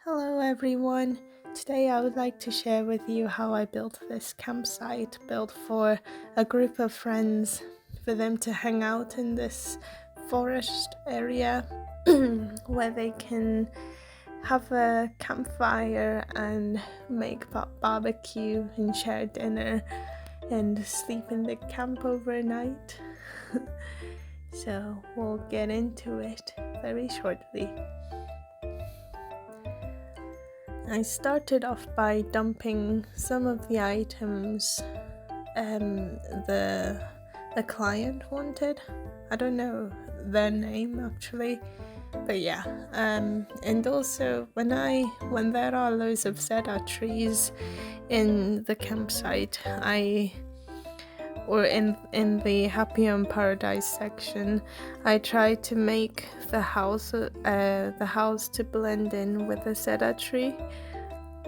Hello everyone. Today I would like to share with you how I built this campsite built for a group of friends for them to hang out in this forest area where they can have a campfire and make barbecue and share dinner and sleep in the camp overnight. So we'll get into it very shortly. I started off by dumping some of the items the client wanted. I don't know their name actually, but yeah. And also when there are loads of cedar trees in the campsite, in the Happy on Paradise section, I try to make the house to blend in with the cedar tree.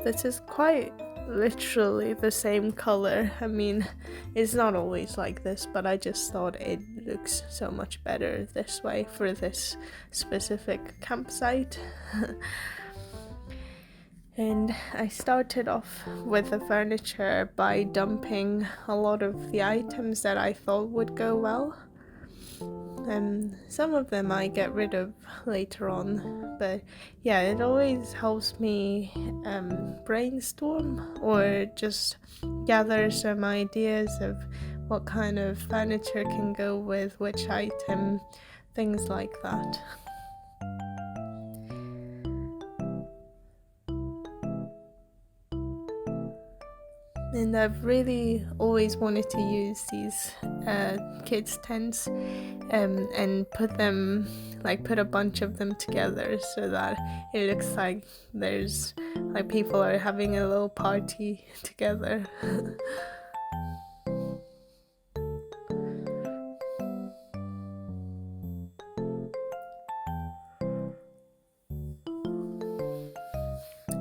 This is quite literally the same color. I mean, it's not always like this, but I just thought it looks so much better this way for this specific campsite. And I started off with the furniture by dumping a lot of the items that I thought would go well. Some of them I get rid of later on, but yeah, it always helps me brainstorm or just gather some ideas of what kind of furniture can go with which item, things like that. And I've really always wanted to use these kids' tents and put a bunch of them together so that it looks like there's like people are having a little party together.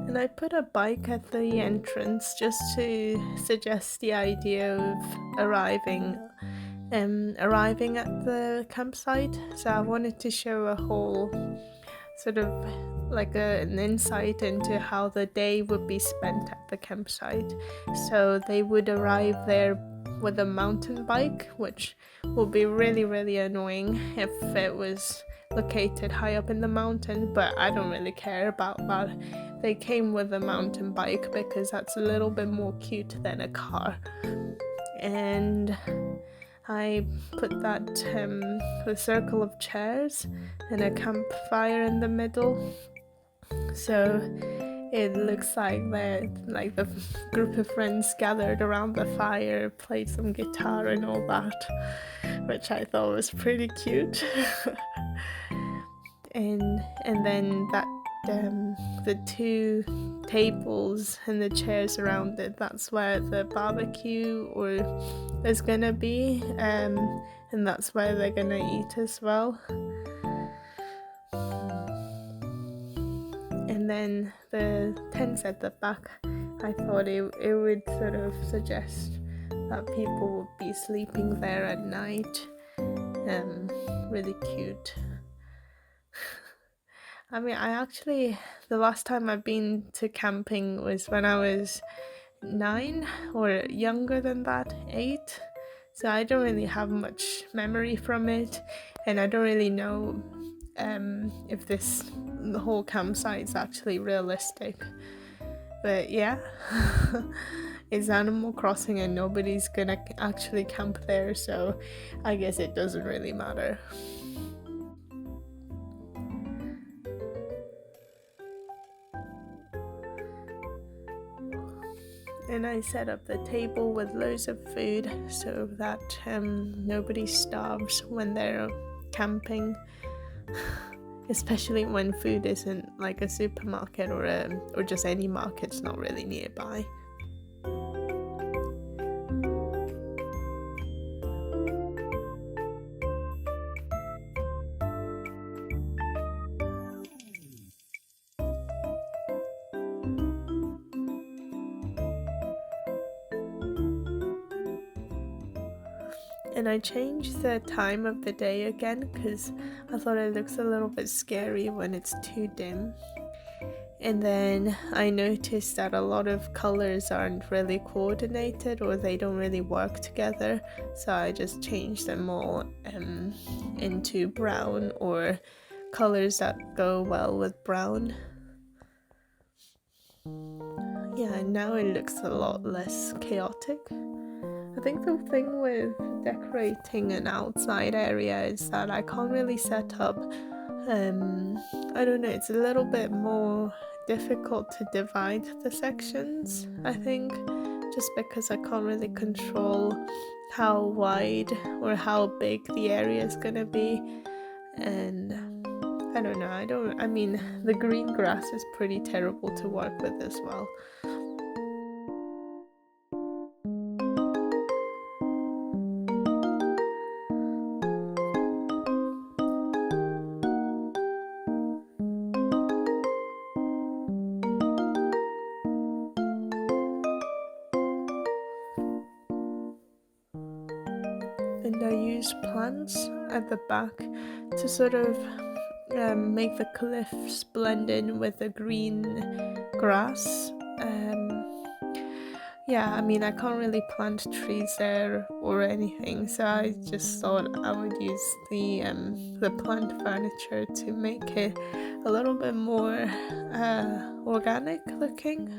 And I put a bike at the entrance just to suggest the idea of arriving at the campsite. So I wanted to show a whole sort of like an insight into how the day would be spent at the campsite. So they would arrive there with a mountain bike, which would be really, really annoying if it was located high up in the mountain, but I don't really care about that. They came with a mountain bike because that's a little bit more cute than a car. And I put that the circle of chairs and a campfire in the middle, so it looks like the group of friends gathered around the fire, played some guitar and all that, which I thought was pretty cute. and then that the two tables and the chairs around it, that's where the barbecue is gonna be, and that's where they're gonna eat as well. And then the tents at the back, I thought it would sort of suggest that people would be sleeping there at night. Really cute. I mean, the last time I've been to camping was when I was 9 or younger than that, 8. So I don't really have much memory from it, and I don't really know if the whole campsite is actually realistic. But yeah, it's Animal Crossing and nobody's gonna actually camp there, so I guess it doesn't really matter. And I set up the table with loads of food so that nobody starves when they're camping, especially when food isn't like a supermarket or just any market's not really nearby. And I changed the time of the day again because I thought it looks a little bit scary when it's too dim. And then I noticed that a lot of colors aren't really coordinated, or they don't really work together, so I just changed them all into brown, or colors that go well with brown. Yeah, and now it looks a lot less chaotic. I think the thing with decorating an outside area is that I can't really set up, I don't know, it's a little bit more difficult to divide the sections, I think, just because I can't really control how wide or how big the area is gonna be. And I don't know, I mean, the green grass is pretty terrible to work with as well. And I use plants at the back to sort of make the cliffs blend in with the green grass. Yeah, I mean, I can't really plant trees there or anything, so I just thought I would use the plant furniture to make it a little bit more organic looking.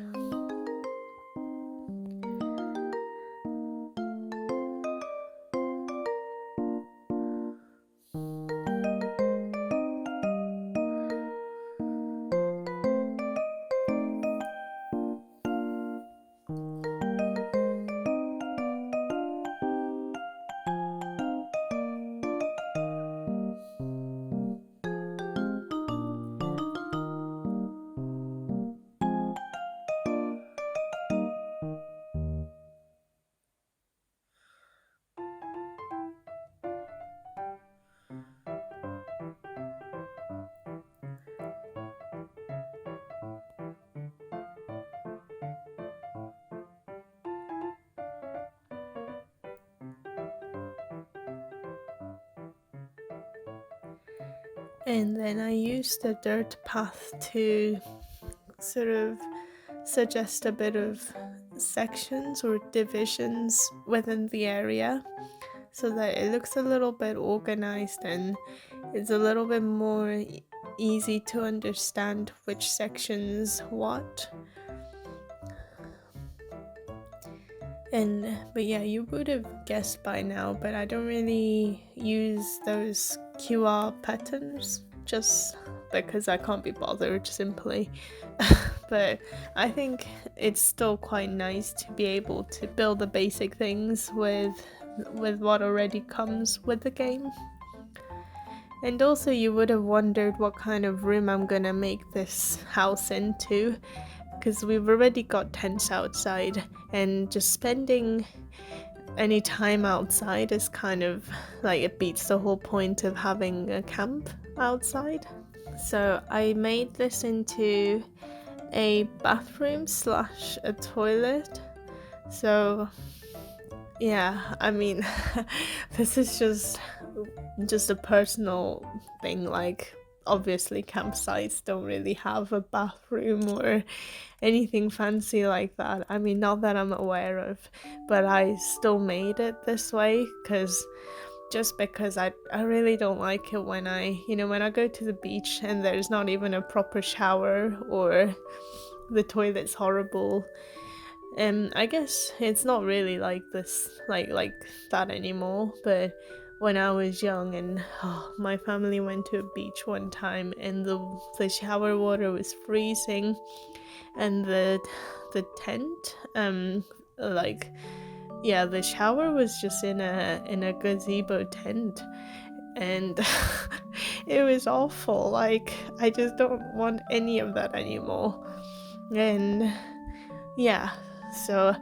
And then I used the dirt path to sort of suggest a bit of sections or divisions within the area, so that it looks a little bit organized and it's a little bit more easy to understand which sections what. But yeah, you would have guessed by now, but I don't really use those QR patterns just because I can't be bothered simply. But I think it's still quite nice to be able to build the basic things with what already comes with the game. And also, you would have wondered what kind of room I'm gonna make this house into, because we've already got tents outside, and just spending any time outside is kind of like, it beats the whole point of having a camp outside. So I made this into a bathroom / a toilet. So yeah, I mean, this is just a personal thing. Like, obviously campsites don't really have a bathroom or anything fancy like that. I mean, not that I'm aware of, but I still made it this way because I really don't like it when I go to the beach and there's not even a proper shower, or the toilet's horrible. I guess it's not really like this, like that anymore, but when I was young and my family went to a beach one time, and the shower water was freezing, and the tent, the shower was just in a gazebo tent, and it was awful. Like, I just don't want any of that anymore. And yeah, so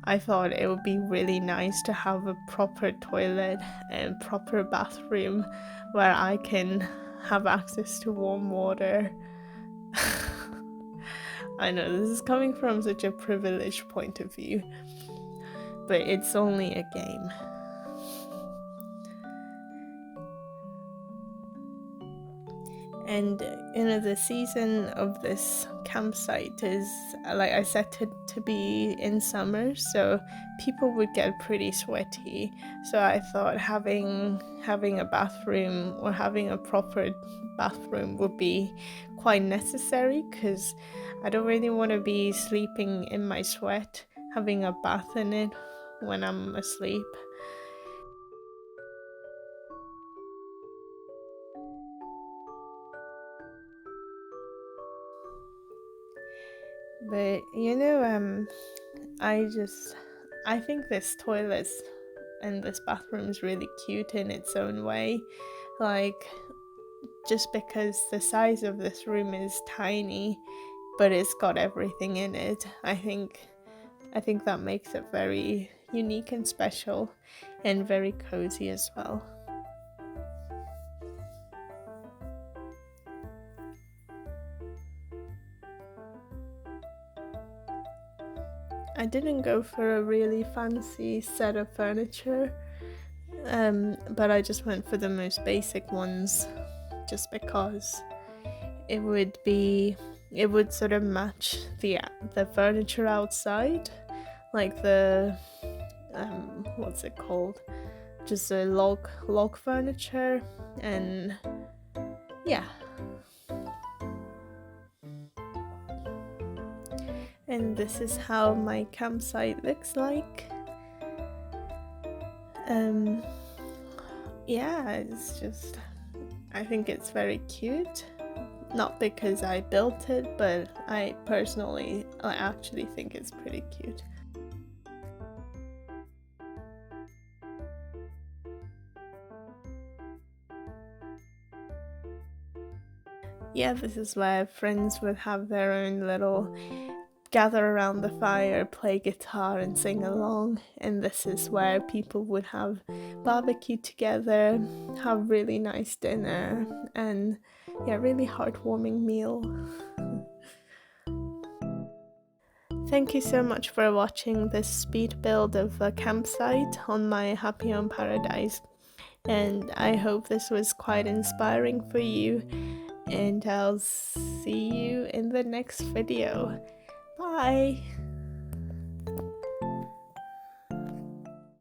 I thought it would be really nice to have a proper toilet and proper bathroom where I can have access to warm water. I know this is coming from such a privileged point of view, but it's only a game. And the season of this campsite is, like I said, to be in summer, so people would get pretty sweaty. So I thought having a bathroom, or having a proper bathroom, would be quite necessary, because I don't really want to be sleeping in my sweat, having a bath in it when I'm asleep. But I think this toilet and this bathroom is really cute in its own way. Like, just because the size of this room is tiny, but it's got everything in it, I think that makes it very unique and special, and very cozy as well. I didn't go for a really fancy set of furniture, but I just went for the most basic ones, just because it would sort of match the furniture outside, like the what's it called, just a log furniture. And yeah, and this is how my campsite looks like. Yeah, it's just, I think it's very cute, not because I built it, but I actually think it's pretty cute. Yeah, this is where friends would have their own little gather around the fire, play guitar and sing along, and this is where people would have barbecue together, have really nice dinner, and yeah, really heartwarming meal. Thank you so much for watching this speed build of a campsite on my Happy Home Paradise, and I hope this was quite inspiring for you, and I'll see you in the next video. Bye!